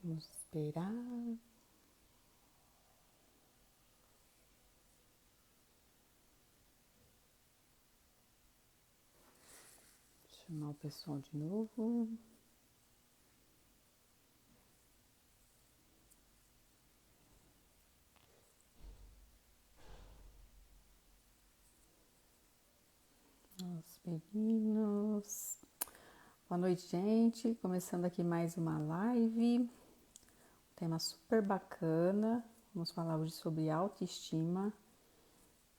Vamos esperar. Chamar o pessoal de novo. Os meninos. Boa noite, gente. Começando aqui mais uma live. Tema super bacana. Vamos falar hoje sobre autoestima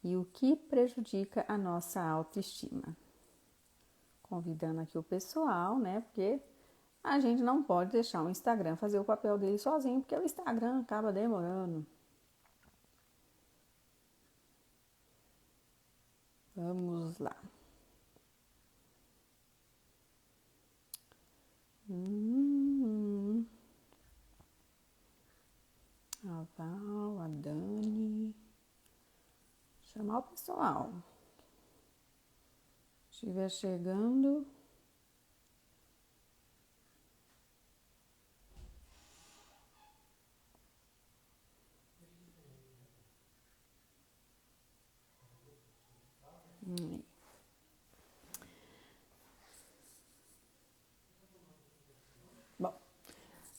e o que prejudica a nossa autoestima. Convidando aqui o pessoal, né? Porque a gente não pode deixar o Instagram fazer o papel dele sozinho, porque o Instagram acaba demorando. Vamos lá. A Val, a Dani. Chamar o pessoal. Estiver chegando. Bom,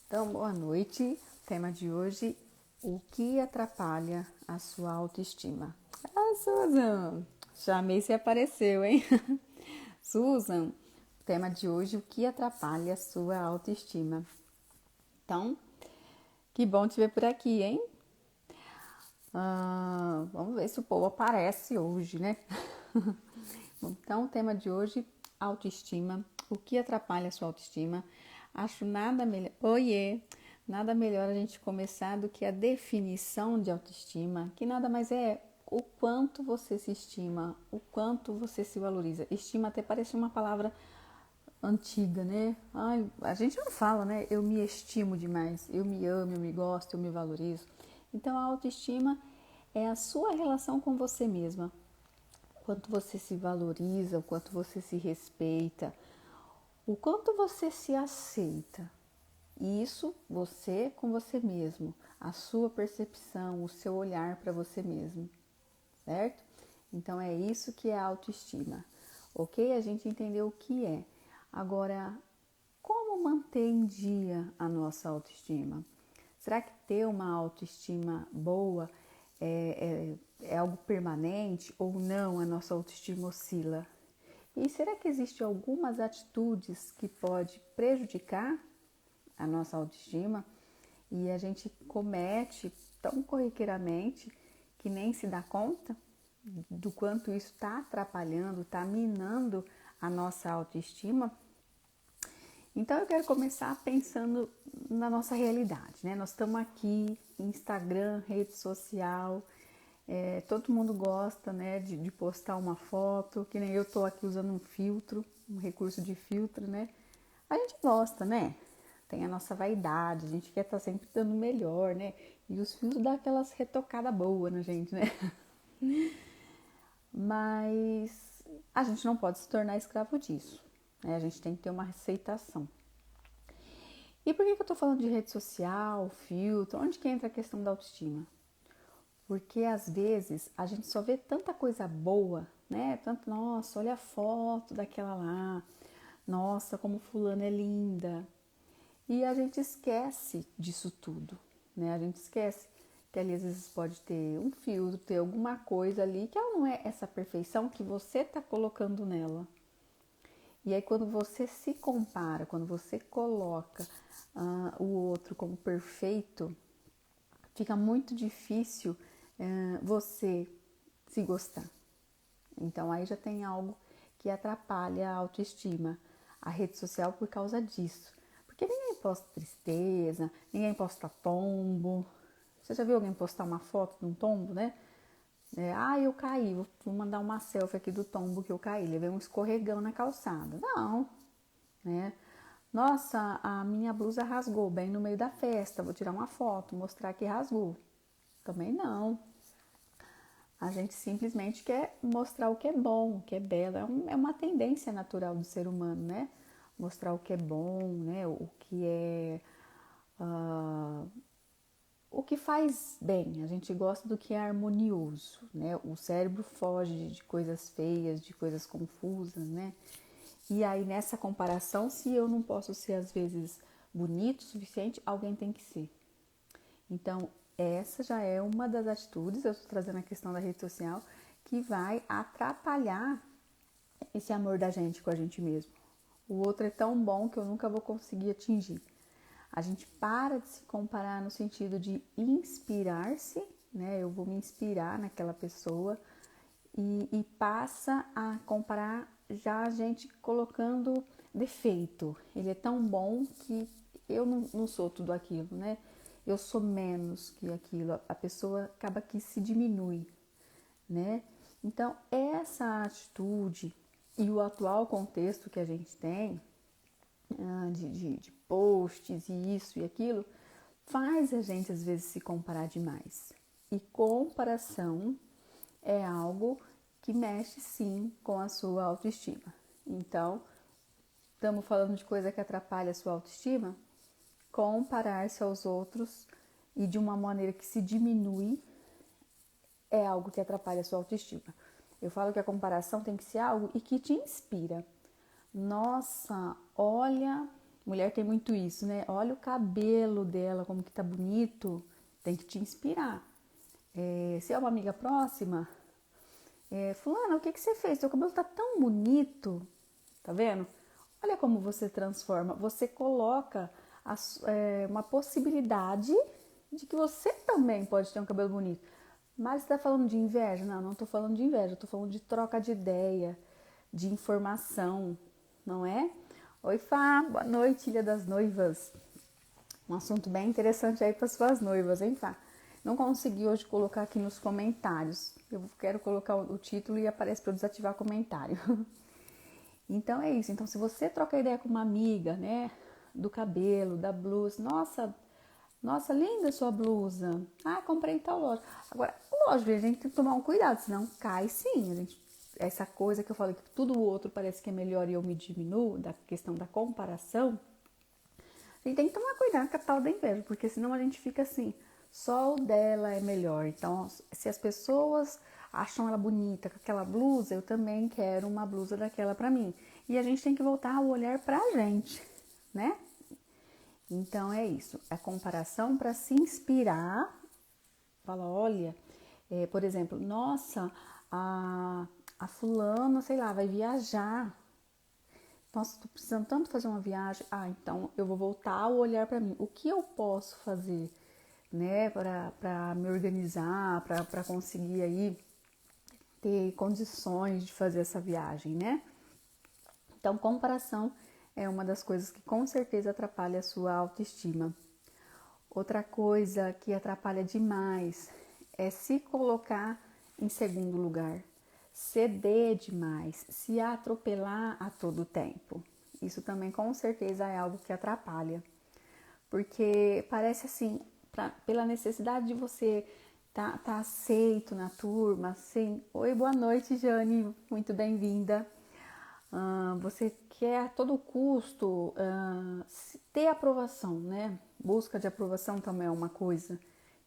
então boa noite. Tema de hoje: o que atrapalha a sua autoestima? Ah, Susan! Chamei, se apareceu, hein? Susan, tema de hoje: o que atrapalha a sua autoestima? Então, que bom te ver por aqui, hein? Vamos ver se o povo aparece hoje, né? Então, o tema de hoje, autoestima. O que atrapalha a sua autoestima? Acho nada melhor. Oiê! Nada melhor a gente começar do que a definição de autoestima, que nada mais é o quanto você se estima, o quanto você se valoriza. Estima até parece uma palavra antiga, né? Ai, a gente não fala, né? Eu me estimo demais, eu me amo, eu me gosto, eu me valorizo. Então, a autoestima é a sua relação com você mesma. O quanto você se valoriza, o quanto você se respeita, o quanto você se aceita. Isso você com você mesmo, a sua percepção, o seu olhar para você mesmo, certo? Então é isso que é autoestima, ok? A gente entendeu o que é. Agora, como manter em dia a nossa autoestima? Será que ter uma autoestima boa é algo permanente ou não? A nossa autoestima oscila. E será que existem algumas atitudes que pode prejudicar a nossa autoestima e a gente comete tão corriqueiramente que nem se dá conta do quanto isso está atrapalhando, está minando a nossa autoestima? Então eu quero começar pensando na nossa realidade, né? Nós estamos aqui, Instagram, rede social, todo mundo gosta, né, de postar uma foto, que nem eu estou aqui usando um filtro, um recurso de filtro, né? A gente gosta, né? Tem a nossa vaidade, a gente quer estar sempre dando melhor, né? E os filtros dão aquelas retocadas boas na gente, né? Mas a gente não pode se tornar escravo disso, né? A gente tem que ter uma aceitação. E por que eu tô falando de rede social, filtro? Onde que entra a questão da autoestima? Porque às vezes a gente só vê tanta coisa boa, né? Tanto, nossa, olha a foto daquela lá, nossa, como fulana é linda. E a gente esquece disso tudo, né? A gente esquece que ali às vezes pode ter um filtro, ter alguma coisa ali que ela não é essa perfeição que você tá colocando nela. E aí quando você se compara, quando você coloca o outro como perfeito, fica muito difícil você se gostar. Então aí já tem algo que atrapalha a autoestima. A rede social por causa disso. Porque ninguém posta tristeza, ninguém posta tombo. Você já viu alguém postar uma foto de um tombo, né? Eu caí, vou mandar uma selfie aqui do tombo que eu caí. Levei um escorregão na calçada. Não, né? Nossa, a minha blusa rasgou bem no meio da festa. Vou tirar uma foto, mostrar que rasgou. Também não. A gente simplesmente quer mostrar o que é bom, o que é belo. É uma tendência natural do ser humano, né? Mostrar o que é bom, né? O que é o que faz bem, a gente gosta do que é harmonioso, né? O cérebro foge de coisas feias, de coisas confusas, né? E aí nessa comparação, se eu não posso ser às vezes bonito o suficiente, alguém tem que ser. Então, essa já é uma das atitudes, eu estou trazendo a questão da rede social, que vai atrapalhar esse amor da gente com a gente mesmo. O outro é tão bom que eu nunca vou conseguir atingir. A gente para de se comparar no sentido de inspirar-se, né? Eu vou me inspirar naquela pessoa e passa a comparar já a gente colocando defeito. Ele é tão bom que eu não sou tudo aquilo, né? Eu sou menos que aquilo. A pessoa acaba que se diminui, né? Então, essa atitude e o atual contexto que a gente tem de posts e isso e aquilo, faz a gente às vezes se comparar demais. E comparação é algo que mexe sim com a sua autoestima. Então, estamos falando de coisa que atrapalha a sua autoestima? Comparar-se aos outros e de uma maneira que se diminui é algo que atrapalha a sua autoestima. Eu falo que a comparação tem que ser algo e que te inspira. Nossa, olha, mulher tem muito isso, né? Olha o cabelo dela, como que tá bonito, tem que te inspirar. Se é uma amiga próxima, fulana, o que você fez? Seu cabelo tá tão bonito, tá vendo? Olha como você transforma, você coloca uma possibilidade de que você também pode ter um cabelo bonito. Mas você tá falando de inveja? Não tô falando de inveja, tô falando de troca de ideia, de informação, não é? Oi, Fá, boa noite, Ilha das Noivas. Um assunto bem interessante aí para suas noivas, hein, Fá? Não consegui hoje colocar aqui nos comentários. Eu quero colocar o título e aparece para eu desativar comentário. Então é isso. Então, se você troca ideia com uma amiga, né, do cabelo, da blusa, nossa, linda sua blusa. Ah, comprei em tal loja. Agora, lógico, a gente tem que tomar um cuidado, senão cai sim. Essa coisa que eu falo que tudo o outro parece que é melhor e eu me diminuo, da questão da comparação, a gente tem que tomar cuidado com a tal da inveja, porque senão a gente fica assim, só o dela é melhor. Então, se as pessoas acham ela bonita com aquela blusa, eu também quero uma blusa daquela pra mim. E a gente tem que voltar o olhar pra gente, né? Então é isso, a comparação para se inspirar. Fala, olha, por exemplo, nossa, a fulana, sei lá, vai viajar. Nossa, tô precisando tanto fazer uma viagem. Ah, então eu vou voltar o olhar para mim. O que eu posso fazer, né, para me organizar, para conseguir aí ter condições de fazer essa viagem, né? Então, comparação é uma das coisas que com certeza atrapalha a sua autoestima. Outra coisa que atrapalha demais é se colocar em segundo lugar, ceder demais, se atropelar a todo tempo. Isso também com certeza é algo que atrapalha, porque parece assim, pela necessidade de você tá aceito na turma, assim, oi, boa noite, Jane, muito bem-vinda. Você quer a todo custo ter aprovação, né? Busca de aprovação também é uma coisa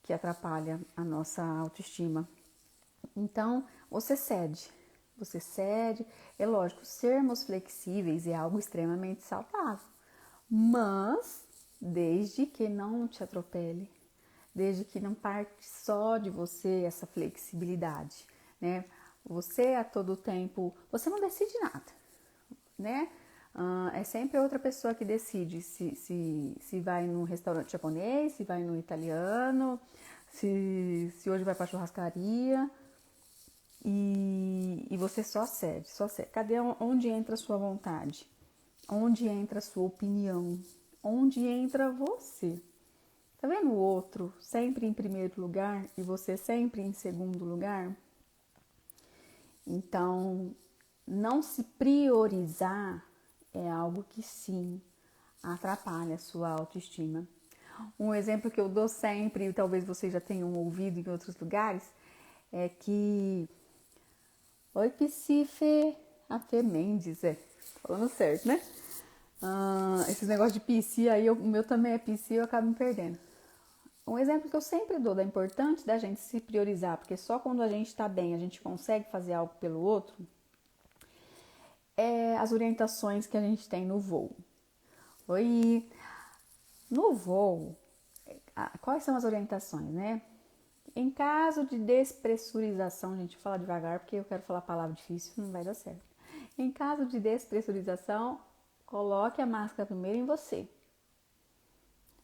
que atrapalha a nossa autoestima. Então, você cede. É lógico, sermos flexíveis é algo extremamente saudável, mas desde que não te atropele, desde que não parte só de você essa flexibilidade, né? Você a todo tempo, você não decide nada, né? É sempre outra pessoa que decide se vai no restaurante japonês, se vai no italiano, se hoje vai para churrascaria, e você só cede. Cadê onde entra a sua vontade? Onde entra a sua opinião? Onde entra você? Tá vendo o outro sempre em primeiro lugar e você sempre em segundo lugar? Então, não se priorizar é algo que sim atrapalha a sua autoestima. Um exemplo que eu dou sempre, e talvez vocês já tenham ouvido em outros lugares, é que... Oi, Psife, a Fê Mendes, falando certo, né? Esses negócios de PC aí, o meu também é PC, eu acabo me perdendo. Um exemplo que eu sempre dou da importante da gente se priorizar, porque só quando a gente está bem a gente consegue fazer algo pelo outro, é as orientações que a gente tem no voo. Oi, no voo, quais são as orientações, né? Em caso de despressurização, gente, vou falar devagar porque eu quero falar palavra difícil, não vai dar certo. Em caso de despressurização, coloque a máscara primeiro em você.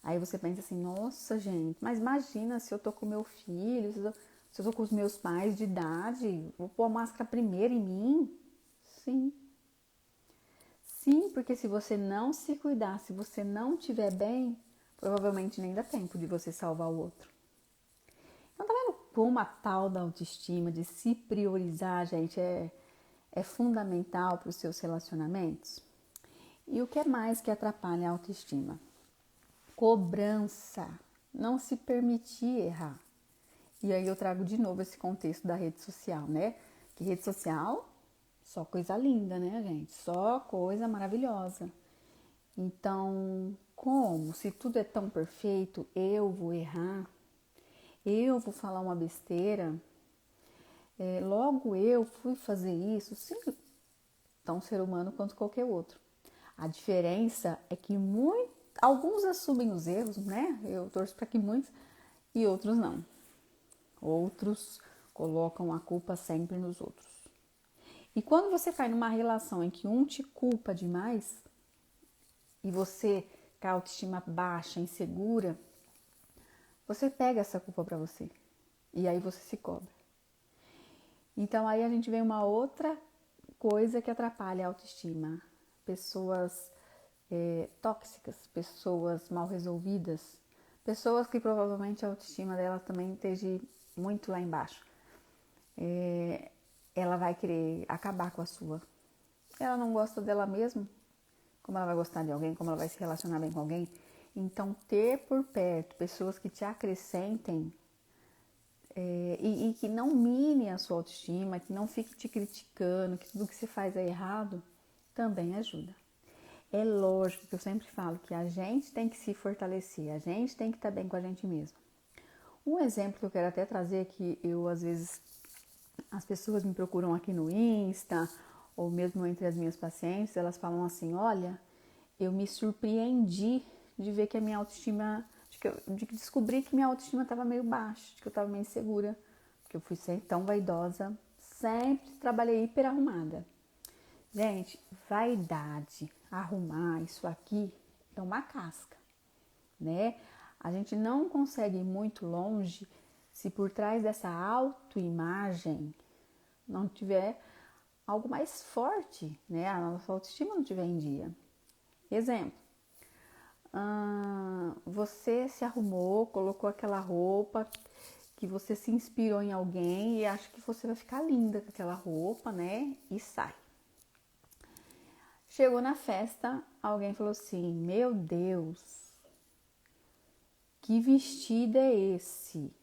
Aí você pensa assim, nossa, gente, mas imagina se eu tô com meu filho, se eu tô com os meus pais de idade, vou pôr a máscara primeiro em mim? Sim. Sim, porque se você não se cuidar, se você não estiver bem, provavelmente nem dá tempo de você salvar o outro. Então, tá vendo como a tal da autoestima, de se priorizar, gente, é fundamental para os seus relacionamentos? E o que é mais que atrapalha a autoestima? Cobrança, não se permitir errar. E aí eu trago de novo esse contexto da rede social, né? Que rede social, só coisa linda, né, gente? Só coisa maravilhosa. Então, como? Se tudo é tão perfeito, eu vou errar, eu vou falar uma besteira, logo eu fui fazer isso, sim, tão ser humano quanto qualquer outro. A diferença é que alguns assumem os erros, né? Eu torço para que muitos, e outros não. Outros colocam a culpa sempre nos outros. E quando você cai numa relação em que um te culpa demais e você com a autoestima baixa, insegura, você pega essa culpa para você. E aí você se cobra. Então aí a gente vê uma outra coisa que atrapalha a autoestima. Pessoas tóxicas, pessoas mal resolvidas, pessoas que provavelmente a autoestima dela também esteja muito lá embaixo. Ela vai querer acabar com a sua. Ela não gosta dela mesma, como ela vai gostar de alguém, como ela vai se relacionar bem com alguém. Então, ter por perto pessoas que te acrescentem e que não mine a sua autoestima, que não fique te criticando, que tudo que você faz é errado, também ajuda. É lógico que eu sempre falo que a gente tem que se fortalecer, a gente tem que estar bem com a gente mesmo. Um exemplo que eu quero até trazer, que eu às vezes as pessoas me procuram aqui no Insta, ou mesmo entre as minhas pacientes, elas falam assim, olha, eu me surpreendi de ver que a minha autoestima, de descobrir que minha autoestima estava meio baixa, de que eu estava meio insegura, porque eu fui sempre tão vaidosa, sempre trabalhei hiper arrumada. Gente, vaidade, arrumar isso aqui é uma casca, né? A gente não consegue ir muito longe se por trás dessa autoimagem não tiver algo mais forte, né? A nossa autoestima não tiver em dia. Exemplo, você se arrumou, colocou aquela roupa que você se inspirou em alguém e acha que você vai ficar linda com aquela roupa, né? E sai. Chegou na festa, alguém falou assim, meu Deus, que vestido é esse?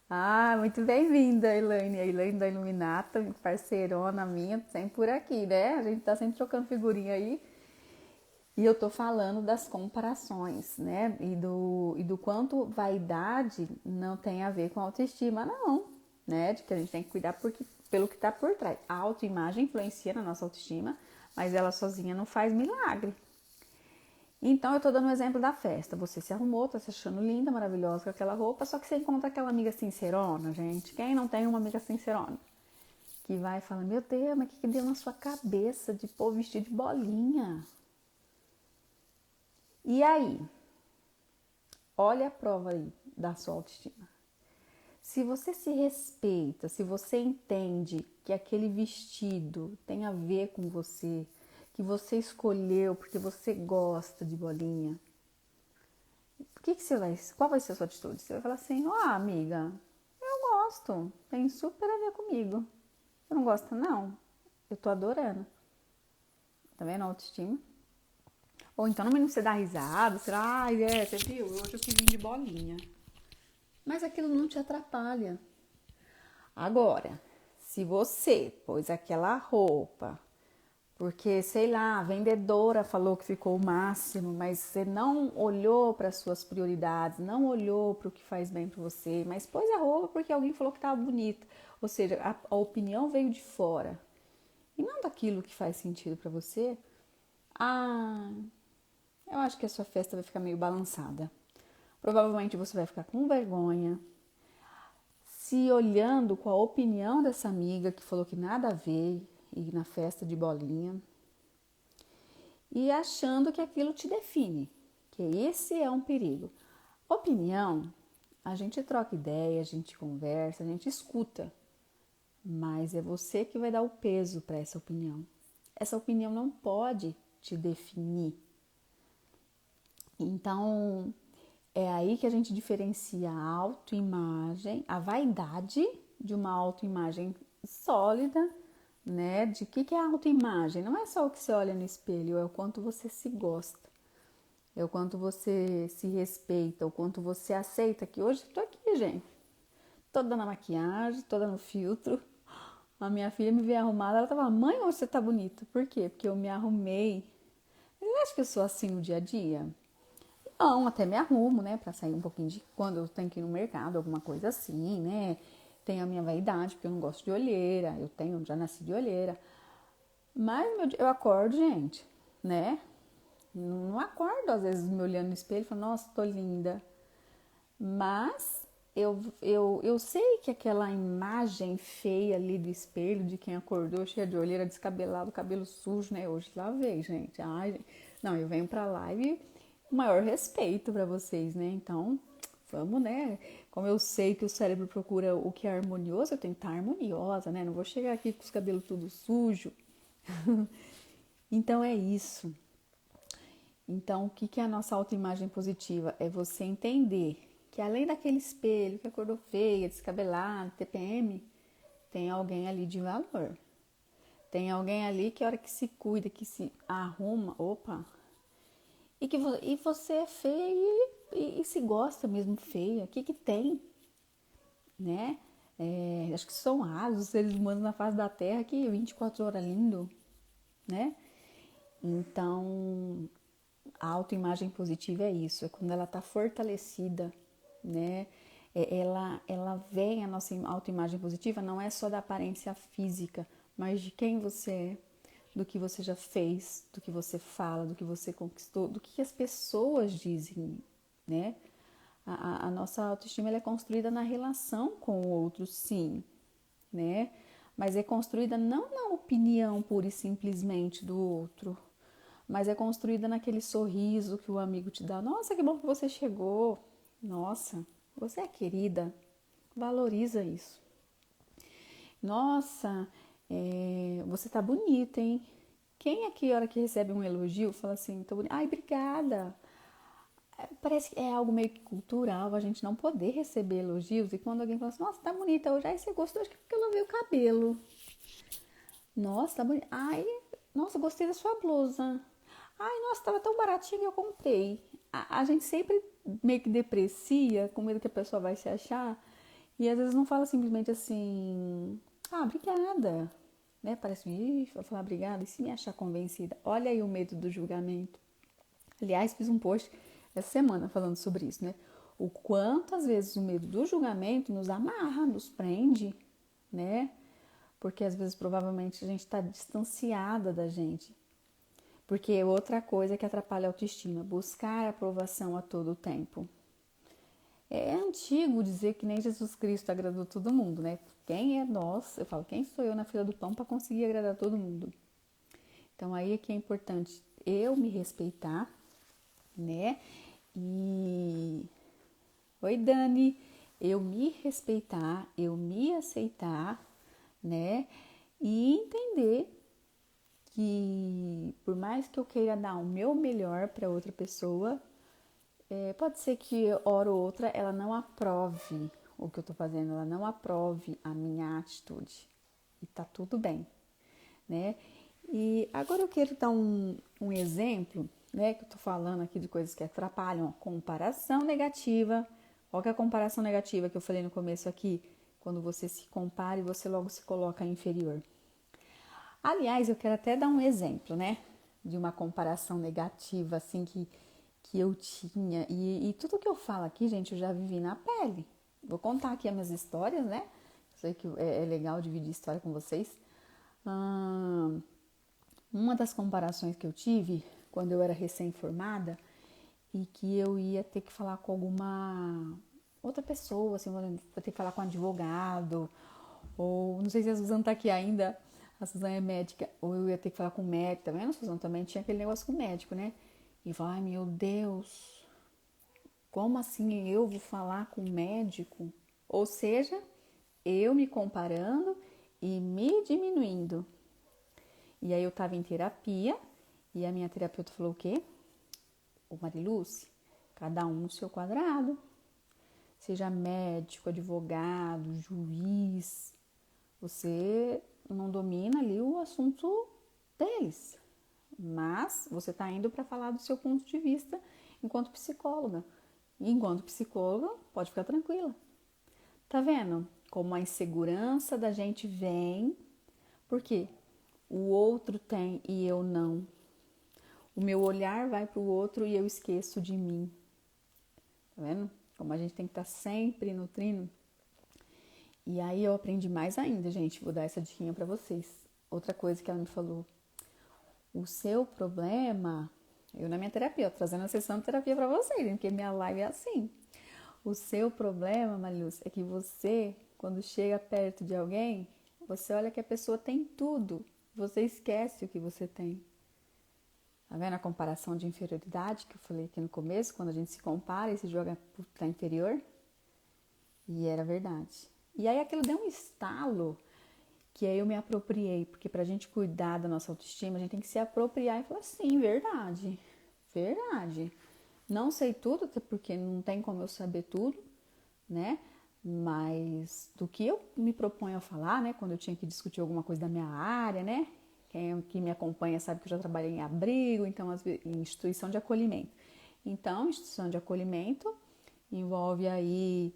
Ah, muito bem-vinda, Elaine. A Elaine da Iluminata, parceirona minha, sempre por aqui, né? A gente tá sempre trocando figurinha aí. E eu tô falando das comparações, né? E do quanto vaidade não tem a ver com autoestima, não, né? De que a gente tem que cuidar pelo que tá por trás. A autoimagem influencia na nossa autoestima, mas ela sozinha não faz milagre. Então, eu tô dando um exemplo da festa. Você se arrumou, tá se achando linda, maravilhosa com aquela roupa, só que você encontra aquela amiga sincerona, gente. Quem não tem uma amiga sincerona? Que vai e fala, meu Deus, mas o que deu na sua cabeça de pôr vestido de bolinha? E aí? Olha a prova aí da sua autoestima. Se você se respeita, se você entende que aquele vestido tem a ver com você, que você escolheu porque você gosta de bolinha, qual vai ser a sua atitude? Você vai falar assim, amiga, eu gosto, tem super a ver comigo. Você não gosta, não? Eu tô adorando. Tá vendo a autoestima? Ou então no mínimo você dá risada, você fala, você viu? Hoje eu quis vir de bolinha. Mas aquilo não te atrapalha. Agora, se você pôs aquela roupa Porque, sei lá, a vendedora falou que ficou o máximo, mas você não olhou para as suas prioridades, não olhou para o que faz bem para você, mas pôs a roupa porque alguém falou que estava bonita. Ou seja, a opinião veio de fora e não daquilo que faz sentido para você. Ah, eu acho que a sua festa vai ficar meio balançada. Provavelmente você vai ficar com vergonha, se olhando com a opinião dessa amiga que falou que nada a ver ir na festa de bolinha e achando que aquilo te define, que esse é um perigo. Opinião, a gente troca ideia, a gente conversa, a gente escuta, mas é você que vai dar o peso para essa opinião. Essa opinião não pode te definir. Então, é aí que a gente diferencia a autoimagem, a vaidade de uma autoimagem sólida, né? De que é a autoimagem? Não é só o que você olha no espelho, é o quanto você se gosta, é o quanto você se respeita, o quanto você aceita que hoje eu tô aqui, gente, toda na maquiagem, toda no filtro. A minha filha me veio arrumada, ela tava, mãe, hoje você tá bonita. Por quê? Porque eu me arrumei. Eu acho que eu sou assim no dia a dia. Não, até me arrumo, né, pra sair um pouquinho de quando eu tenho que ir no mercado, alguma coisa assim, né? Tenho a minha vaidade, porque eu não gosto de olheira, já nasci de olheira. Mas eu acordo, gente, né? Não acordo, às vezes, me olhando no espelho e falo, nossa, tô linda. Mas eu sei que aquela imagem feia ali do espelho, de quem acordou cheia de olheira, descabelado, cabelo sujo, né? Hoje lavei, gente. Ai, não, eu venho pra live com o maior respeito pra vocês, né? Então, vamos, né? Como eu sei que o cérebro procura o que é harmonioso, eu tenho que estar harmoniosa, né? Não vou chegar aqui com os cabelos tudo sujo. Então, é isso. Então, o que é a nossa autoimagem positiva? É você entender que além daquele espelho que acordou feia, descabelado, TPM, tem alguém ali de valor. Tem alguém ali que a hora que se cuida, que se arruma, opa, e você é feia e se gosta mesmo feia. O que tem, né? Acho que são raros os seres humanos na face da Terra que 24 horas lindo, né? Então, a autoimagem positiva é isso, é quando ela está fortalecida, né? Ela vem, a nossa autoimagem positiva não é só da aparência física, mas de quem você é, do que você já fez, do que você fala, do que você conquistou, do que as pessoas dizem, né? A nossa autoestima ela é construída na relação com o outro, sim, né? Mas é construída não na opinião pura e simplesmente do outro, mas é construída naquele sorriso que o amigo te dá. Nossa, que bom que você chegou. Nossa, você é querida. Valoriza isso. Nossa, você tá bonita, hein? Quem aqui, a hora que recebe um elogio, fala assim, tô bonita. Ai, obrigada. Parece que é algo meio que cultural, a gente não poder receber elogios. E quando alguém fala assim, nossa, tá bonita hoje. Ai, você gostou? Acho que é porque eu lavei o cabelo. Nossa, tá bonita. Ai, nossa, gostei da sua blusa. Ai, nossa, tava tão baratinho que eu comprei. A gente sempre meio que deprecia, com medo que a pessoa vai se achar. E às vezes não fala simplesmente assim, ah, obrigada. Né? Parece, vou falar obrigada. E se me achar convencida? Olha aí o medo do julgamento. Aliás, fiz um post essa semana falando sobre isso, né? O quanto às vezes o medo do julgamento nos amarra, nos prende, né? Porque às vezes provavelmente a gente está distanciada da gente. Porque outra coisa que atrapalha a autoestima, buscar aprovação a todo tempo. É antigo dizer que nem Jesus Cristo agradou todo mundo, né? Quem é nós? Eu falo, quem sou eu na fila do pão para conseguir agradar todo mundo? Então aí é que é importante eu me respeitar, né? E oi, Dani, eu me respeitar, eu me aceitar, né? E entender que por mais que eu queira dar o meu melhor para outra pessoa, pode ser que hora ou outra ela não aprove o que eu tô fazendo, ela não aprove a minha atitude. E tá tudo bem, né? E agora eu quero dar um exemplo, né? Que eu tô falando aqui de coisas que atrapalham. Comparação negativa. Qual que é a comparação negativa que eu falei no começo aqui? Quando você se compara e você logo se coloca inferior. Aliás, eu quero até dar um exemplo, né? De uma comparação negativa, assim, que eu tinha. E tudo que eu falo aqui, gente, eu já vivi na pele. Vou contar aqui as minhas histórias, né? Sei que é legal dividir história com vocês. Uma das comparações que eu tive quando eu era recém-formada e que eu ia ter que falar com alguma outra pessoa, assim, vou ter que falar com um advogado, ou não sei se a Suzana tá aqui ainda, a Suzana é médica, ou eu ia ter que falar com o médico, tá vendo? A Suzana também tinha aquele negócio com o médico, né? E vai, ai meu Deus, como assim eu vou falar com o médico? Ou seja, eu me comparando e me diminuindo. E aí eu tava em terapia e a minha terapeuta falou o quê? Ô Mariluz, cada um no seu quadrado. Seja médico, advogado, juiz, você não domina ali o assunto deles. Mas você está indo para falar do seu ponto de vista enquanto psicóloga. E enquanto psicóloga, pode ficar tranquila. Tá vendo como a insegurança da gente vem? Porque o outro tem e eu não. O meu olhar vai para o outro e eu esqueço de mim. Tá vendo? Como a gente tem que estar sempre nutrindo. E aí eu aprendi mais ainda, gente. Vou dar essa diquinha para vocês. Outra coisa que ela me falou. O seu problema... Eu na minha terapia, eu tô trazendo a sessão de terapia para vocês, porque minha live é assim. O seu problema, Mariluz, é que você, quando chega perto de alguém, você olha que a pessoa tem tudo. Você esquece o que você tem. Tá vendo a comparação de inferioridade que eu falei aqui no começo? Quando a gente se compara e se joga para inferior. E era verdade. E aí aquilo deu um estalo que aí eu me apropriei. Porque pra gente cuidar da nossa autoestima, a gente tem que se apropriar e falar, sim, verdade. Verdade. Não sei tudo, até porque não tem como eu saber tudo, né? Mas do que eu me proponho a falar, né? Quando eu tinha que discutir alguma coisa da minha área, né? Quem que me acompanha sabe que eu já trabalhei em abrigo, então em instituição de acolhimento. Então, instituição de acolhimento envolve aí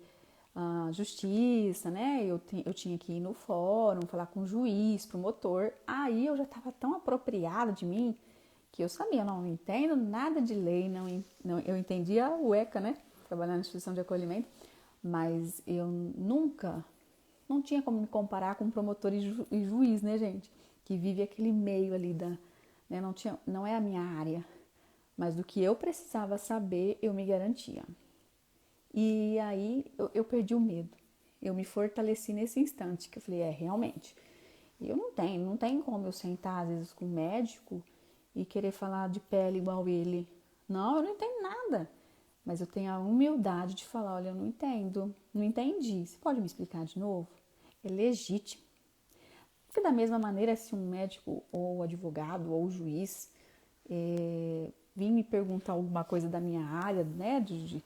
a justiça, né? Eu tinha que ir no fórum, falar com o juiz, promotor. Aí eu já estava tão apropriada de mim que eu sabia, não entendo nada de lei, não, eu entendia o ECA, né? Trabalhar na instituição de acolhimento, mas eu nunca, não tinha como me comparar com promotor e juiz, né, gente? Que vive aquele meio ali né? Não é a minha área, mas do que eu precisava saber, eu me garantia. E aí eu perdi o medo. Eu me fortaleci nesse instante, que eu falei, realmente, eu não tem como eu sentar às vezes com um médico e querer falar de pele igual ele. Não, eu não entendo nada. Mas eu tenho a humildade de falar, olha, eu não entendo, não entendi. Você pode me explicar de novo? É legítimo. Porque da mesma maneira, se um médico ou advogado ou juiz vir me perguntar alguma coisa da minha área, né, de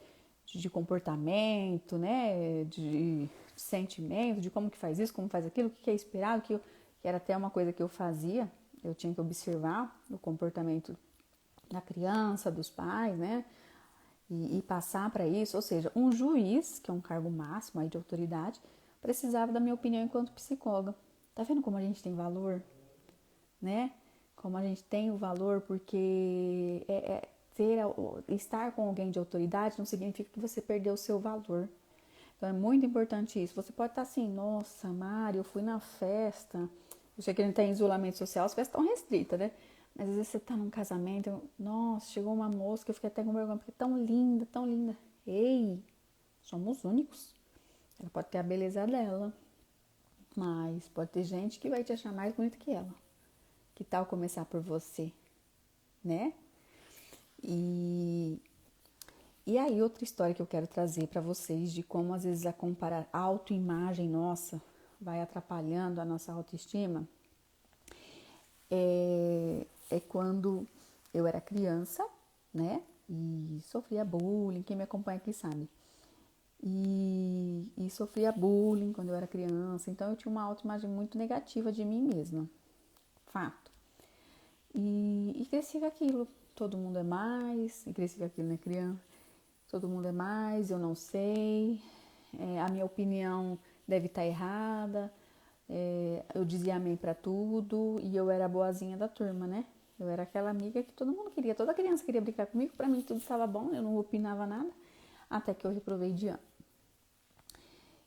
comportamento, né, de sentimento, de como que faz isso, como faz aquilo, o que é esperado, que era até uma coisa que eu fazia, eu tinha que observar o comportamento da criança, dos pais, né, e passar para isso, ou seja, um juiz, que é um cargo máximo aí de autoridade, precisava da minha opinião enquanto psicóloga. Tá vendo como a gente tem valor, né? Como a gente tem o valor, porque estar com alguém de autoridade não significa que você perdeu o seu valor. Então é muito importante isso. Você pode estar assim, nossa, Mari, eu fui na festa. Eu sei que a gente tem isolamento social, as festas estão restritas, né? Mas às vezes você tá num casamento, nossa, chegou uma moça que eu fiquei até com vergonha, porque é tão linda, tão linda. Ei, somos únicos. Ela pode ter a beleza dela, mas pode ter gente que vai te achar mais bonita que ela. Que tal começar por você, né? E aí outra história que eu quero trazer para vocês de como às vezes a autoimagem nossa vai atrapalhando a nossa autoestima é quando eu era criança, né? E sofria bullying, quem me acompanha aqui sabe. E sofria bullying quando eu era criança, então eu tinha uma autoimagem muito negativa de mim mesma, fato. E cresci com aquilo, todo mundo é mais, e cresci com aquilo, né, criança, todo mundo é mais, eu não sei, a minha opinião deve estar errada, Eu dizia amém pra tudo e eu era a boazinha da turma, né? Eu era aquela amiga que todo mundo queria, toda criança queria brincar comigo, pra mim tudo estava bom, eu não opinava nada, até que eu reprovei de ano.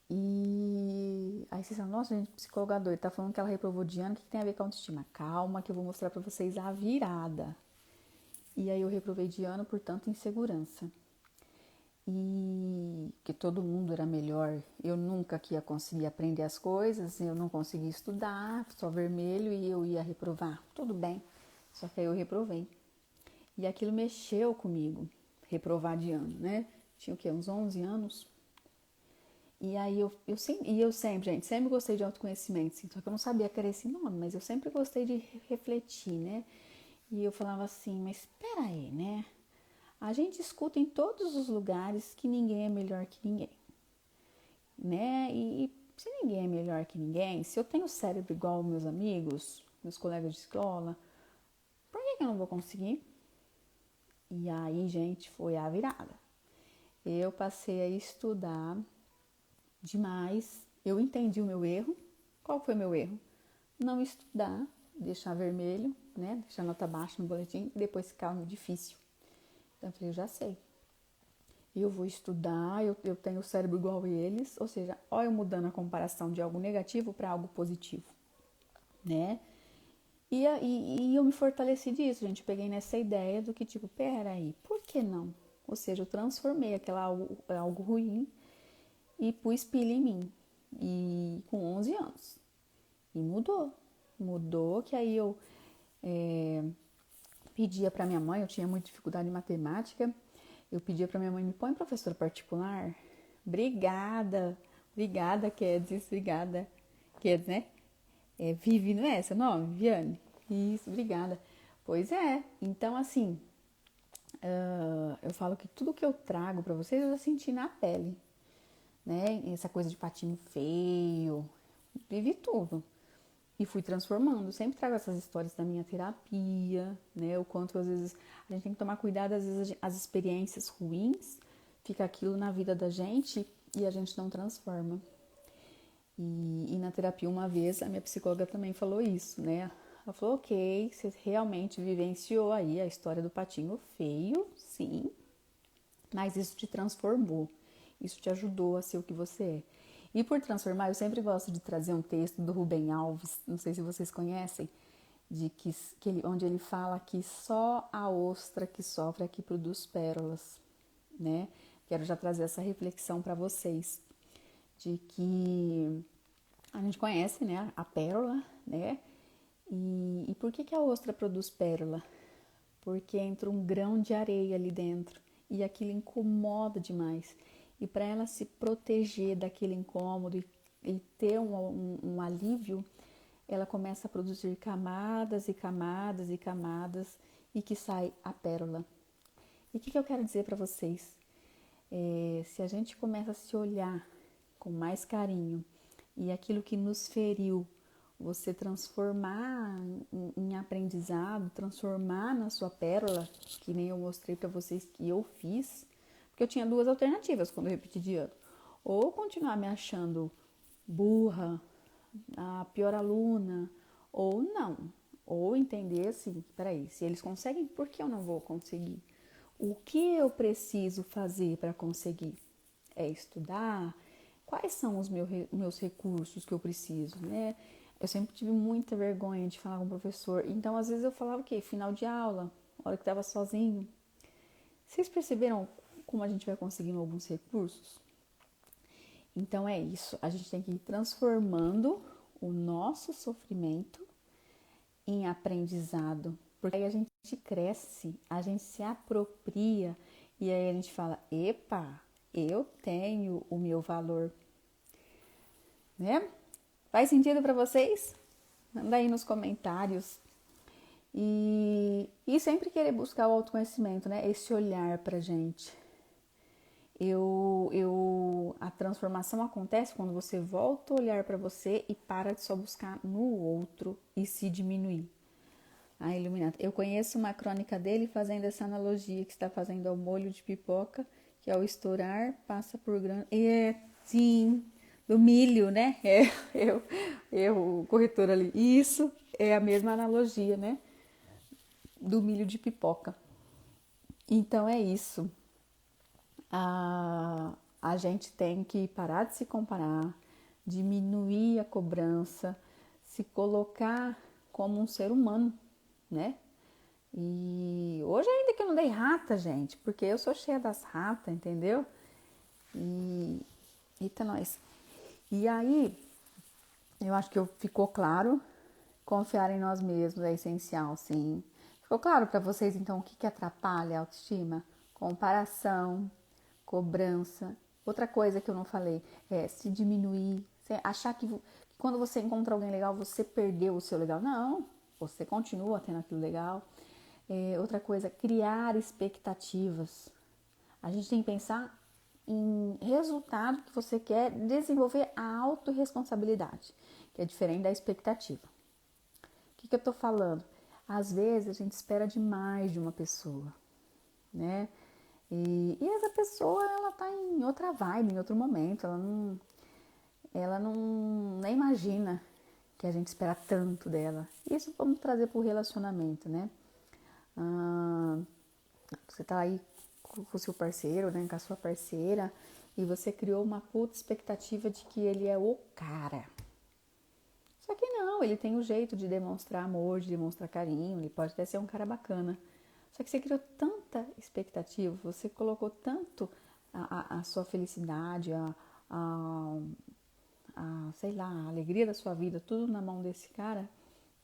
E aí vocês falam, nossa, gente, psicóloga doida, tá falando que ela reprovou de ano, o que tem a ver com autoestima? Calma que eu vou mostrar pra vocês a virada. E aí eu reprovei de ano por tanta insegurança. E que todo mundo era melhor. Eu nunca que ia conseguir aprender as coisas, eu não conseguia estudar, só vermelho e eu ia reprovar. Tudo bem, só que aí eu reprovei. E aquilo mexeu comigo, reprovar de ano, né? Tinha o quê? Uns 11 anos. E aí eu sempre, gente, sempre gostei de autoconhecimento, assim, só que eu não sabia que era esse nome, mas eu sempre gostei de refletir, né? E eu falava assim, mas espera aí, né? A gente escuta em todos os lugares que ninguém é melhor que ninguém, né? E se ninguém é melhor que ninguém, se eu tenho cérebro igual aos meus amigos, meus colegas de escola, por que eu não vou conseguir? E aí, gente, foi a virada. Eu passei a estudar demais. Eu entendi o meu erro. Qual foi o meu erro? Não estudar, deixar vermelho, né? Deixar nota baixa no boletim e depois ficar no difícil. Então eu falei, eu já sei. Eu vou estudar, eu tenho o cérebro igual a eles, ou seja, olha eu mudando a comparação de algo negativo para algo positivo, né? E eu me fortaleci disso, gente. Peguei nessa ideia do que, tipo, peraí, por que não? Ou seja, eu transformei aquela algo ruim e pus pilha em mim. E com 11 anos. E mudou. Mudou que aí eu pedia para minha mãe, eu tinha muita dificuldade em matemática, eu pedia para minha mãe, me põe professora particular? Obrigada, obrigada, Kedes, obrigada. Kedes, né? Vivi, não é seu nome? Viane? Isso, obrigada. Pois é, então assim, eu falo que tudo que eu trago para vocês eu já senti na pele, né? Essa coisa de patinho feio, vivi tudo. E fui transformando. Sempre trago essas histórias da minha terapia, né? O quanto às vezes a gente tem que tomar cuidado, às vezes as experiências ruins, fica aquilo na vida da gente e a gente não transforma. E na terapia uma vez a minha psicóloga também falou isso, né? Ela falou, ok, você realmente vivenciou aí a história do patinho feio, sim, mas isso te transformou, isso te ajudou a ser o que você é. E por transformar, eu sempre gosto de trazer um texto do Rubem Alves, não sei se vocês conhecem, onde ele fala que só a ostra que sofre é que produz pérolas, né? Quero já trazer essa reflexão para vocês, de que a gente conhece, né, a pérola, né? E por que a ostra produz pérola? Porque entra um grão de areia ali dentro e aquilo incomoda demais. E para ela se proteger daquele incômodo e ter um alívio, ela começa a produzir camadas e camadas e camadas e que sai a pérola. E o que eu quero dizer para vocês? Se a gente começa a se olhar com mais carinho e aquilo que nos feriu, você transformar em aprendizado, transformar na sua pérola, que nem eu mostrei para vocês que eu fiz, porque eu tinha duas alternativas quando eu repeti de ano. Ou continuar me achando burra, a pior aluna, ou não. Ou entender assim, peraí, se eles conseguem, por que eu não vou conseguir? O que eu preciso fazer para conseguir? É estudar? Quais são os meus recursos que eu preciso, né? Eu sempre tive muita vergonha de falar com o professor. Então, às vezes eu falava o quê? Final de aula, hora que estava sozinho. Vocês perceberam como a gente vai conseguindo alguns recursos? Então é isso. A gente tem que ir transformando o nosso sofrimento em aprendizado. Porque aí a gente cresce, a gente se apropria e aí a gente fala, epa, eu tenho o meu valor, né? Faz sentido para vocês? Manda aí nos comentários. E sempre querer buscar o autoconhecimento, né? Esse olhar pra gente. A transformação acontece quando você volta a olhar para você e para de só buscar no outro e se diminuir. A Iluminata. Eu conheço uma crônica dele fazendo essa analogia que está fazendo ao molho de pipoca, que ao estourar passa por grande. Sim, do milho, né? O corretor ali. Isso é a mesma analogia, né? Do milho de pipoca. Então é isso. A gente tem que parar de se comparar, diminuir a cobrança, se colocar como um ser humano, né? E hoje ainda que eu não dei rata, gente, porque eu sou cheia das ratas, entendeu? E eita, nós. E aí, eu acho que ficou claro, confiar em nós mesmos é essencial, sim. Ficou claro para vocês, então, o que atrapalha a autoestima? Comparação, cobrança. Outra coisa que eu não falei é se diminuir, achar que quando você encontra alguém legal, você perdeu o seu legal. Não, você continua tendo aquilo legal. Outra coisa, criar expectativas. A gente tem que pensar em resultado que você quer, desenvolver a autorresponsabilidade, que é diferente da expectativa. O que eu tô falando? Às vezes a gente espera demais de uma pessoa, né? E essa pessoa, ela tá em outra vibe, em outro momento, ela não nem imagina que a gente espera tanto dela. Isso vamos trazer pro relacionamento, né? Você tá aí com o seu parceiro, né, com a sua parceira, e você criou uma puta expectativa de que ele é o cara. Só que não, ele tem um jeito de demonstrar amor, de demonstrar carinho, ele pode até ser um cara bacana. Só que você criou tanta expectativa, você colocou tanto a sua felicidade, sei lá, a alegria da sua vida, tudo na mão desse cara,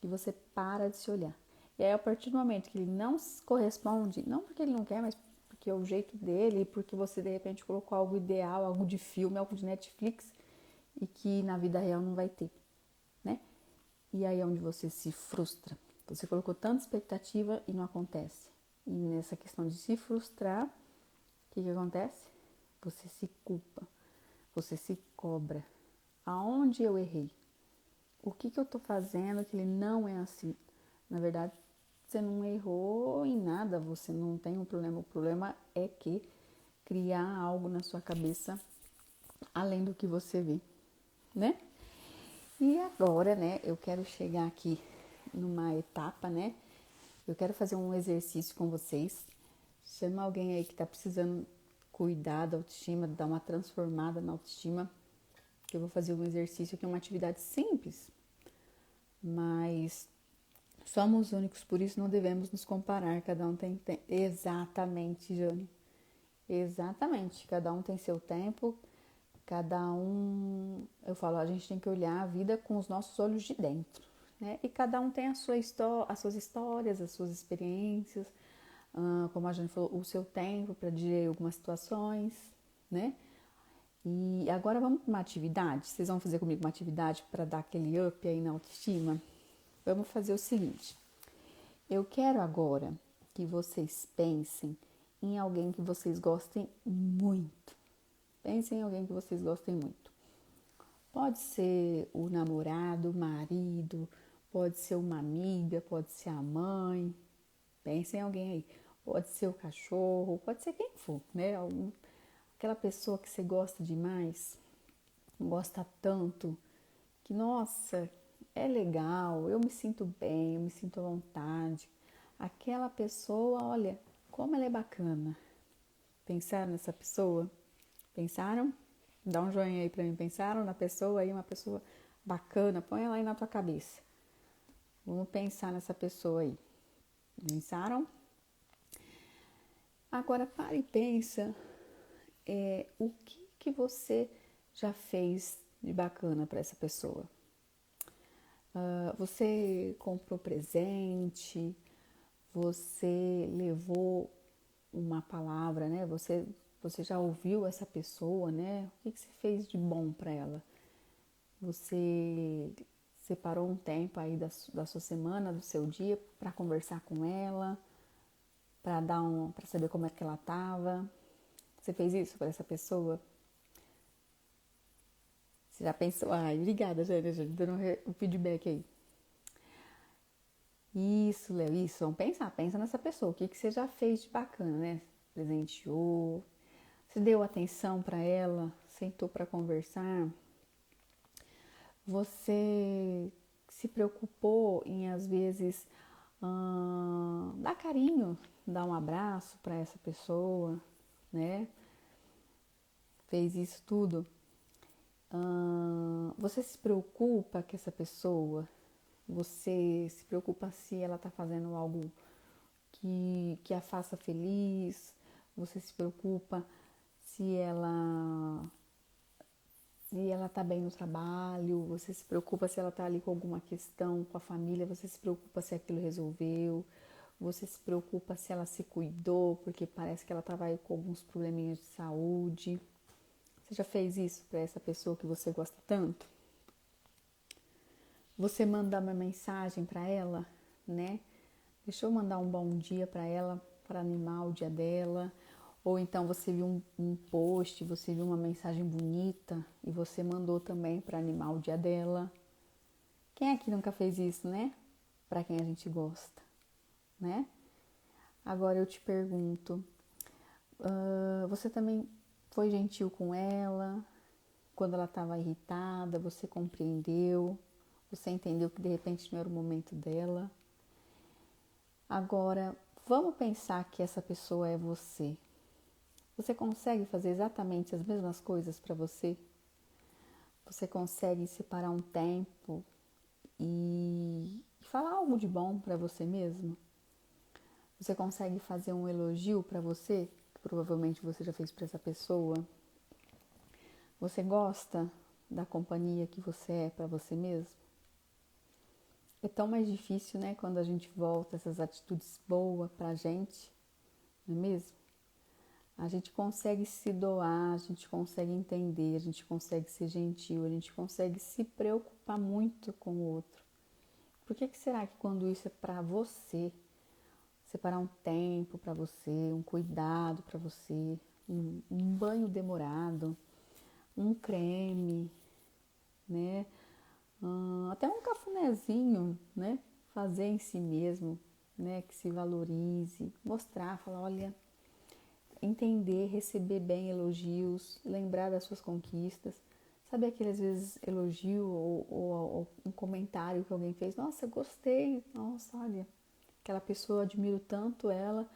que você para de se olhar. E aí, a partir do momento que ele não corresponde, não porque ele não quer, mas porque é o jeito dele, porque você de repente colocou algo ideal, algo de filme, algo de Netflix, e que na vida real não vai ter, né? E aí é onde você se frustra. Você colocou tanta expectativa e não acontece. E nessa questão de se frustrar, o que acontece? Você se culpa, você se cobra. Aonde eu errei? O que eu tô fazendo que ele não é assim? Na verdade, você não errou em nada, você não tem um problema. O problema é que criar algo na sua cabeça além do que você vê, né? E agora, né, eu quero chegar aqui numa etapa, né? Eu quero fazer um exercício com vocês. Chama alguém aí que tá precisando cuidar da autoestima, dar uma transformada na autoestima. Eu vou fazer um exercício que é uma atividade simples, mas somos únicos, por isso não devemos nos comparar. Cada um tem. Exatamente, Jane. Exatamente. Cada um tem seu tempo. Cada um. Eu falo, a gente tem que olhar a vida com os nossos olhos de dentro, né? E cada um tem a sua as suas histórias, as suas experiências, como a gente falou, o seu tempo para digerir algumas situações, né? E agora vamos para uma atividade. Vocês vão fazer comigo uma atividade para dar aquele up aí na autoestima? Vamos fazer o seguinte. Eu quero agora que vocês pensem em alguém que vocês gostem muito. Pensem em alguém que vocês gostem muito. Pode ser o namorado, o marido, pode ser uma amiga, pode ser a mãe. Pensem em alguém aí. Pode ser o cachorro, pode ser quem for, né? Aquela pessoa que você gosta demais, gosta tanto, que nossa, é legal, eu me sinto bem, eu me sinto à vontade. Aquela pessoa, olha, como ela é bacana. Pensaram nessa pessoa? Pensaram? Dá um joinha aí pra mim. Pensaram na pessoa aí, uma pessoa bacana? Põe ela aí na tua cabeça. Vamos pensar nessa pessoa aí. Pensaram? Agora para e pensa o que você já fez de bacana para essa pessoa. Você comprou presente, você levou uma palavra, né? Você já ouviu essa pessoa, né? O que você fez de bom para ela? Você separou um tempo aí da sua semana, do seu dia, para conversar com ela, para saber como é que ela tava. Você fez isso para essa pessoa? Você já pensou? Ai, obrigada, Jane, dando um feedback aí. Isso, Léo, isso. Vamos pensar. Pensa nessa pessoa. O que você já fez de bacana, né? Presenteou, você deu atenção para ela, sentou para conversar. Você se preocupou em, às vezes, dar carinho, dar um abraço para essa pessoa, né? Fez isso tudo. Você se preocupa com essa pessoa? Você se preocupa se ela está fazendo algo que a faça feliz? Você se preocupa se ela tá bem no trabalho? Você se preocupa se ela tá ali com alguma questão com a família? Você se preocupa se aquilo resolveu? Você se preocupa se ela se cuidou, porque parece que ela tava aí com alguns probleminhas de saúde? Você já fez isso para essa pessoa que você gosta tanto? Você mandar uma mensagem para ela, né? Deixa eu mandar um bom dia para ela, para animar o dia dela. Ou então você viu um post, você viu uma mensagem bonita e você mandou também para animar o dia dela. Quem é que nunca fez isso, né? Para quem a gente gosta, né? Agora eu te pergunto, você também foi gentil com ela? Quando ela estava irritada, você compreendeu? Você entendeu que de repente não era o momento dela? Agora, vamos pensar que essa pessoa é você. Você consegue fazer exatamente as mesmas coisas para você? Você consegue separar um tempo e falar algo de bom para você mesmo? Você consegue fazer um elogio para você, que provavelmente você já fez para essa pessoa? Você gosta da companhia que você é para você mesmo? É tão mais difícil, né, quando a gente volta essas atitudes boas pra gente, não é mesmo? A gente consegue se doar, a gente consegue entender, a gente consegue ser gentil, a gente consegue se preocupar muito com o outro. Por que será que quando isso é para você, separar um tempo para você, um cuidado para você, um banho demorado, um creme, né? Até um cafunézinho, né? Fazer em si mesmo, né? Que se valorize, mostrar, falar, olha, entender, receber bem elogios, lembrar das suas conquistas. Sabe aquele, às vezes, elogio ou um comentário que alguém fez? Nossa, gostei. Nossa, olha, aquela pessoa, eu admiro tanto ela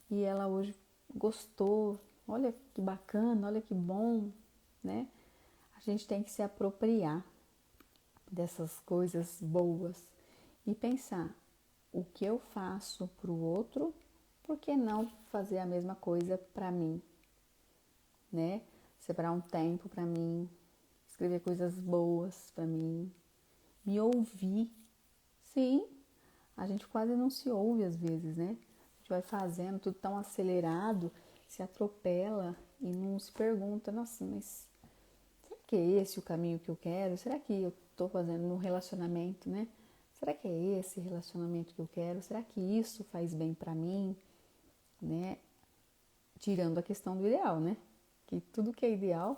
e ela hoje gostou. Olha que bacana, olha que bom, né? A gente tem que se apropriar dessas coisas boas e pensar o que eu faço para o outro, por que não fazer a mesma coisa para mim, né? Separar um tempo para mim, escrever coisas boas para mim, me ouvir. Sim, a gente quase não se ouve às vezes, né? A gente vai fazendo tudo tão acelerado, se atropela e não se pergunta, nossa, mas será que é esse o caminho que eu quero? Será que eu estou fazendo no relacionamento, né? Será que é esse relacionamento que eu quero? Será que isso faz bem para mim, né? Tirando a questão do ideal, né? Que tudo que é ideal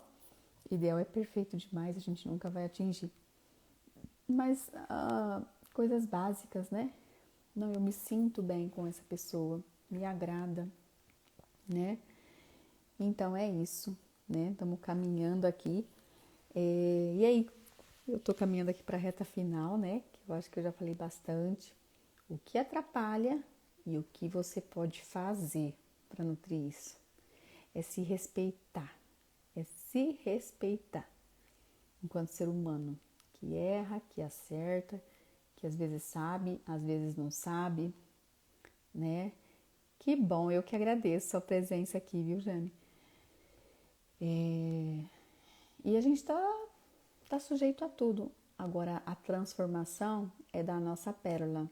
é perfeito demais, a gente nunca vai atingir. Mas coisas básicas, né? Não, eu me sinto bem com essa pessoa, me agrada, né? Então é isso, né? Estamos caminhando aqui. E aí, eu tô caminhando aqui para a reta final, né? Que eu acho que eu já falei bastante. O que atrapalha e o que você pode fazer para nutrir isso? É se respeitar. É se respeitar enquanto ser humano, que erra, que acerta, que às vezes sabe, às vezes não sabe, né? Que bom, eu que agradeço a sua presença aqui, viu, Jane? E a gente tá sujeito a tudo. Agora, a transformação é da nossa pérola.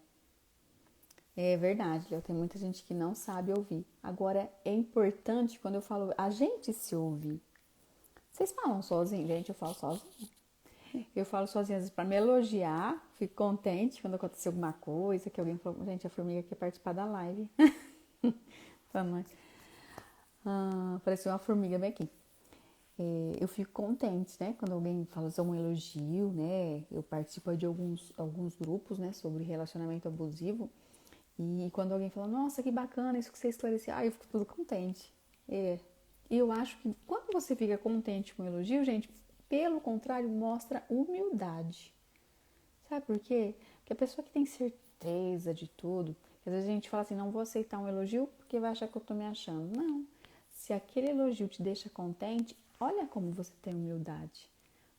É verdade, Léo, tem muita gente que não sabe ouvir. Agora, é importante quando eu falo, a gente se ouvir. Vocês falam sozinho? Gente, eu falo sozinho. Eu falo sozinha, às vezes, pra me elogiar, fico contente quando aconteceu alguma coisa, que alguém falou, gente, a formiga quer participar da live. Pareceu uma formiga bem aqui. Eu fico contente, né, quando alguém fala um elogio, né, eu participo de alguns grupos, né, sobre relacionamento abusivo, e quando alguém fala, nossa, que bacana isso que você esclareceu, eu fico tudo contente. E eu acho que quando você fica contente com o elogio, gente, Pelo contrário, mostra humildade. Sabe por quê? Porque a pessoa que tem certeza de tudo, às vezes a gente fala assim, não vou aceitar um elogio porque vai achar que eu tô me achando. Não. Se aquele elogio te deixa contente, olha como você tem humildade.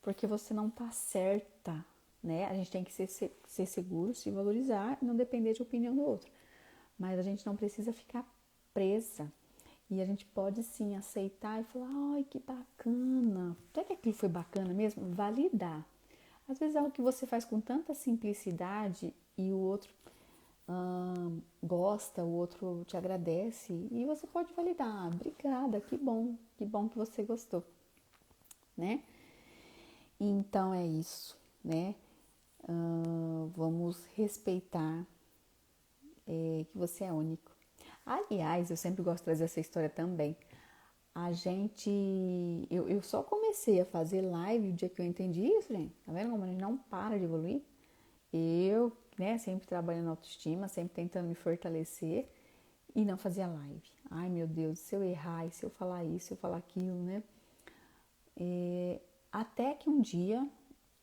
Porque você não tá certa, né? A gente tem que ser seguro, se valorizar e não depender de opinião do outro. Mas a gente não precisa ficar presa. E a gente pode sim aceitar e falar, ai, que bacana. Será que aquilo foi bacana mesmo? Validar. Às vezes é algo que você faz com tanta simplicidade e o outro gosta, o outro te agradece e você pode validar. Ah, obrigada, que bom que você gostou, né? Então é isso, né? Vamos respeitar que você é único. Aliás, eu sempre gosto de trazer essa história também. Eu só comecei a fazer live o dia que eu entendi isso, gente. Tá vendo como a gente não para de evoluir? Eu, né, sempre trabalhando na autoestima, sempre tentando me fortalecer e não fazia live. Ai, meu Deus, se eu errar, e se eu falar isso, se eu falar aquilo, né? Até que um dia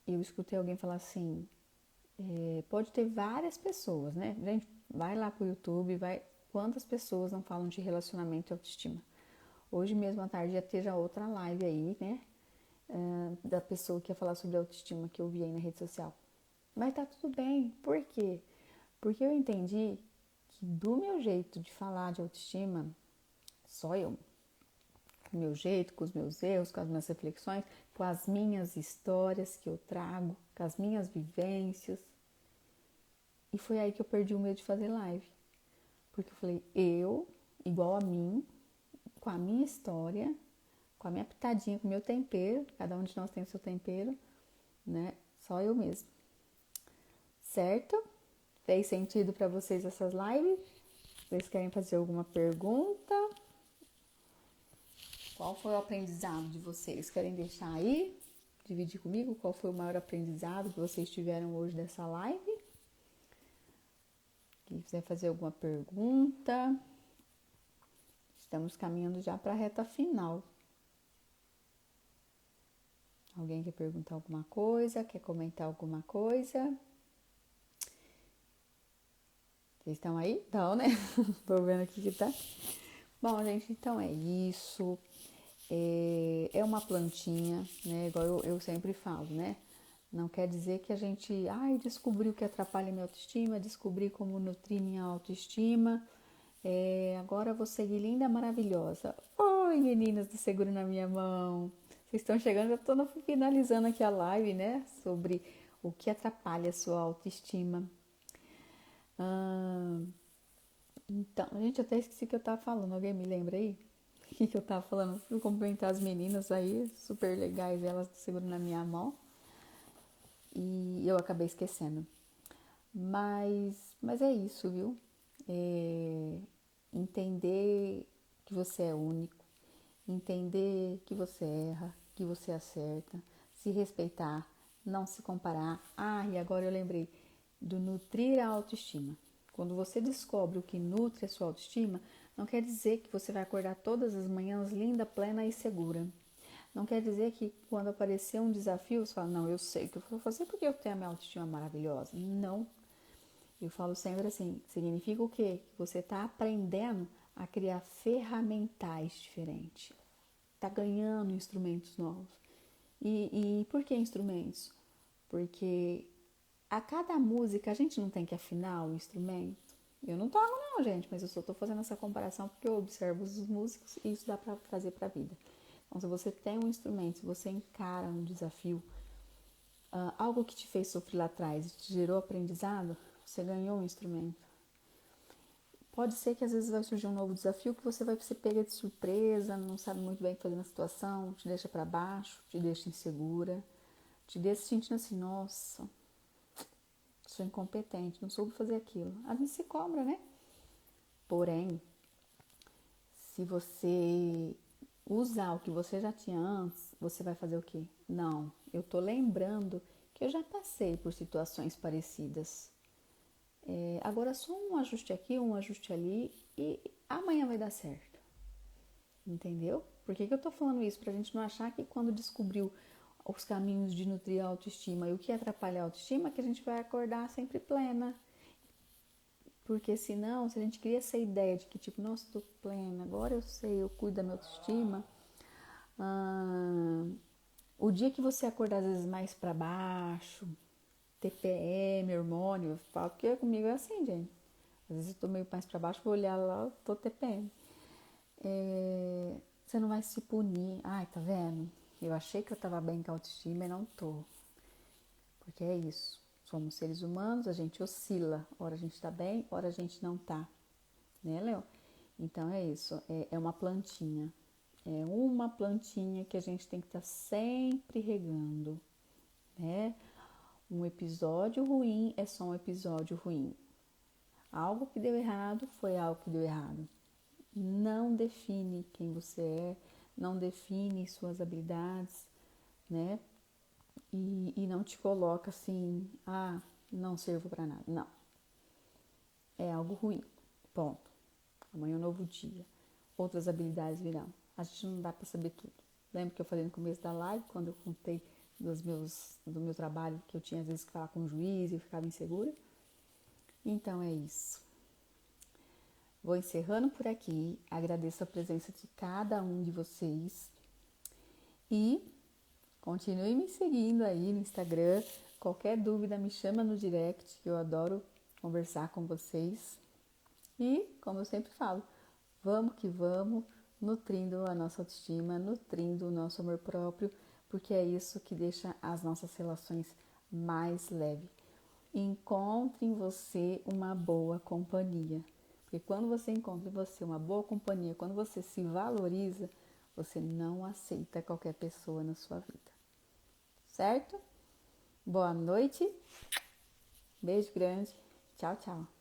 eu escutei alguém falar assim, pode ter várias pessoas, né? Gente, vai lá pro YouTube, vai. Quantas pessoas não falam de relacionamento e autoestima? Hoje mesmo à tarde já esteja outra live aí, né? Da pessoa que ia falar sobre autoestima que eu vi aí na rede social. Mas tá tudo bem. Por quê? Porque eu entendi que do meu jeito de falar de autoestima, só eu, com o meu jeito, com os meus erros, com as minhas reflexões, com as minhas histórias que eu trago, com as minhas vivências. E foi aí que eu perdi o medo de fazer live. Porque eu falei, eu, igual a mim, com a minha história, com a minha pitadinha, com o meu tempero, cada um de nós tem o seu tempero, né? Só eu mesmo. Certo? Fez sentido para vocês essas lives? Vocês querem fazer alguma pergunta? Qual foi o aprendizado de vocês? Querem deixar aí? Dividir comigo qual foi o maior aprendizado que vocês tiveram hoje dessa live? Quem quiser fazer alguma pergunta? Estamos caminhando já para a reta final. Alguém quer perguntar alguma coisa? Quer comentar alguma coisa? Vocês estão aí? Então, né? Tô vendo aqui que tá. Bom, gente, então é isso. É uma plantinha, né? Igual eu sempre falo, né? Não quer dizer que a gente, descobri o que atrapalha minha autoestima, descobri como nutrir minha autoestima. Agora vou seguir linda, maravilhosa. Oi, meninas do Seguro na Minha Mão. Vocês estão chegando, eu tô finalizando aqui a live, né? Sobre o que atrapalha a sua autoestima. Então, gente, eu até esqueci o que eu tava falando. Alguém me lembra aí? O que eu tava falando? Fui cumprimentar as meninas aí, super legais, elas segurando na minha mão. E eu acabei esquecendo. Mas é isso, viu? Entender que você é único, entender que você erra, que você acerta, se respeitar, não se comparar. E agora eu lembrei do nutrir a autoestima. Quando você descobre o que nutre a sua autoestima, não quer dizer que você vai acordar todas as manhãs linda, plena e segura. Não quer dizer que quando aparecer um desafio, você fala, não, eu sei o que eu vou fazer porque eu tenho a minha autoestima maravilhosa. Não. Eu falo sempre assim, significa o quê? Que você está aprendendo a criar ferramentais diferentes. Está ganhando instrumentos novos. E por que instrumentos? Porque a cada música a gente não tem que afinar o instrumento. Eu não toco não, gente, mas eu só estou fazendo essa comparação porque eu observo os músicos e isso dá para trazer para a vida. Então, se você tem um instrumento, se você encara um desafio, algo que te fez sofrer lá atrás e te gerou aprendizado, você ganhou um instrumento. Pode ser que às vezes vai surgir um novo desafio que você vai ser pega de surpresa, não sabe muito bem o que fazer na situação, te deixa para baixo, te deixa insegura, te deixa sentindo assim, nossa, sou incompetente, não soube fazer aquilo. Às vezes se cobra, né? Porém, se você usar o que você já tinha antes, você vai fazer o quê? Não, eu tô lembrando que eu já passei por situações parecidas. Agora só um ajuste aqui, um ajuste ali e amanhã vai dar certo. Entendeu? Por que eu tô falando isso? Pra gente não achar que quando descobriu os caminhos de nutrir a autoestima. E o que atrapalha a autoestima é que a gente vai acordar sempre plena. Porque senão, se a gente cria essa ideia de que tipo, nossa, tô plena, agora eu sei, eu cuido da minha autoestima, o dia que você acordar às vezes mais para baixo, TPM, hormônio, eu falo que comigo é assim, gente. Às vezes eu tô meio mais para baixo, vou olhar lá, eu tô TPM. Você não vai se punir. Ai, tá vendo? Eu achei que eu tava bem com a autoestima e não tô. Porque é isso. Somos seres humanos, a gente oscila. Ora a gente tá bem, ora a gente não tá. Né, Léo? Então é isso. É uma plantinha. É uma plantinha que a gente tem que estar sempre regando. Né? Um episódio ruim é só um episódio ruim. Algo que deu errado foi algo que deu errado. Não define quem você é, não define suas habilidades, né? E não te coloca assim, não servo para nada. Não. É algo ruim. Ponto. Amanhã é um novo dia. Outras habilidades virão. A gente não dá para saber tudo. Lembra que eu falei no começo da live, quando eu contei do meu trabalho, que eu tinha às vezes que falar com o juiz e eu ficava insegura? Então é isso. Vou encerrando por aqui. Agradeço a presença de cada um de vocês. E continue me seguindo aí no Instagram. Qualquer dúvida me chama no direct, que eu adoro conversar com vocês. E, como eu sempre falo, vamos que vamos, nutrindo a nossa autoestima, nutrindo o nosso amor próprio, porque é isso que deixa as nossas relações mais leves. Encontre em você uma boa companhia. Porque quando você encontra em você uma boa companhia, quando você se valoriza, você não aceita qualquer pessoa na sua vida. Certo? Boa noite. Beijo grande. Tchau, tchau.